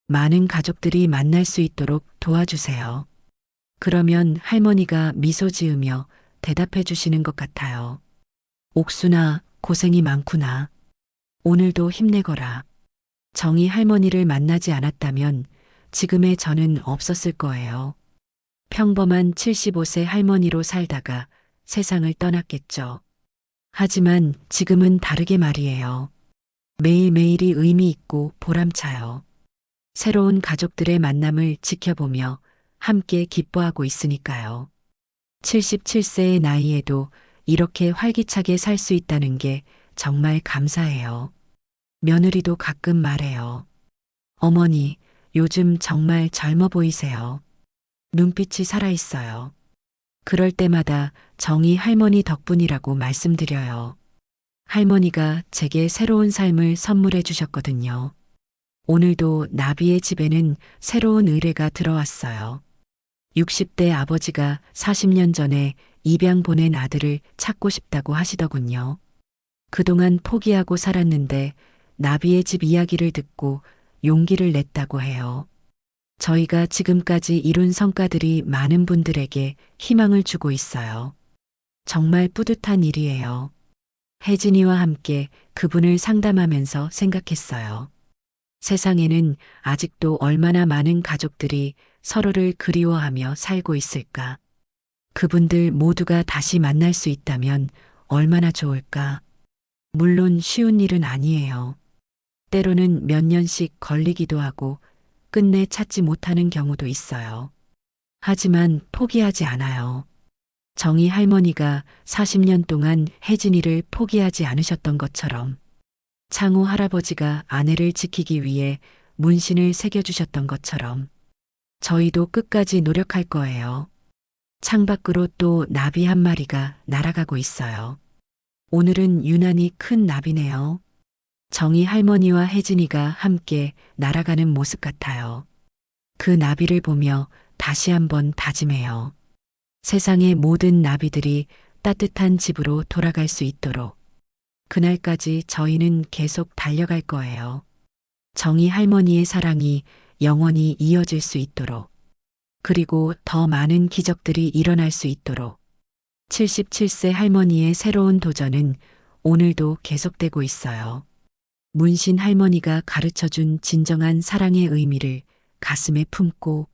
많은 가족들이 만날 수 있도록 도와주세요. 그러면 할머니가 미소 지으며 대답해 주시는 것 같아요. 옥순아, 고생이 많구나. 오늘도 힘내거라. 정희 할머니를 만나지 않았다면 지금의 저는 없었을 거예요. 평범한 75세 할머니로 살다가 세상을 떠났겠죠. 하지만 지금은 다르게 말이에요. 매일매일이 의미 있고 보람차요. 새로운 가족들의 만남을 지켜보며 함께 기뻐하고 있으니까요. 77세의 나이에도 이렇게 활기차게 살 수 있다는 게 정말 감사해요. 며느리도 가끔 말해요. 어머니, 요즘 정말 젊어 보이세요. 눈빛이 살아있어요. 그럴 때마다 정희 할머니 덕분이라고 말씀드려요. 할머니가 제게 새로운 삶을 선물해 주셨거든요. 오늘도 나비의 집에는 새로운 의뢰가 들어왔어요. 60대 아버지가 40년 전에 입양 보낸 아들을 찾고 싶다고 하시더군요. 그동안 포기하고 살았는데 나비의 집 이야기를 듣고 용기를 냈다고 해요. 저희가 지금까지 이룬 성과들이 많은 분들에게 희망을 주고 있어요. 정말 뿌듯한 일이에요. 혜진이와 함께 그분을 상담하면서 생각했어요. 세상에는 아직도 얼마나 많은 가족들이 서로를 그리워하며 살고 있을까? 그분들 모두가 다시 만날 수 있다면 얼마나 좋을까? 물론 쉬운 일은 아니에요. 때로는 몇 년씩 걸리기도 하고 끝내 찾지 못하는 경우도 있어요. 하지만 포기하지 않아요. 정희 할머니가 40년 동안 혜진이를 포기하지 않으셨던 것처럼 창호 할아버지가 아내를 지키기 위해 문신을 새겨주셨던 것처럼 저희도 끝까지 노력할 거예요. 창밖으로 또 나비 한 마리가 날아가고 있어요. 오늘은 유난히 큰 나비네요. 정희 할머니와 혜진이가 함께 날아가는 모습 같아요. 그 나비를 보며 다시 한번 다짐해요. 세상의 모든 나비들이 따뜻한 집으로 돌아갈 수 있도록 그날까지 저희는 계속 달려갈 거예요. 정희 할머니의 사랑이 영원히 이어질 수 있도록 그리고 더 많은 기적들이 일어날 수 있도록 77세 할머니의 새로운 도전은 오늘도 계속되고 있어요. 문신 할머니가 가르쳐준 진정한 사랑의 의미를 가슴에 품고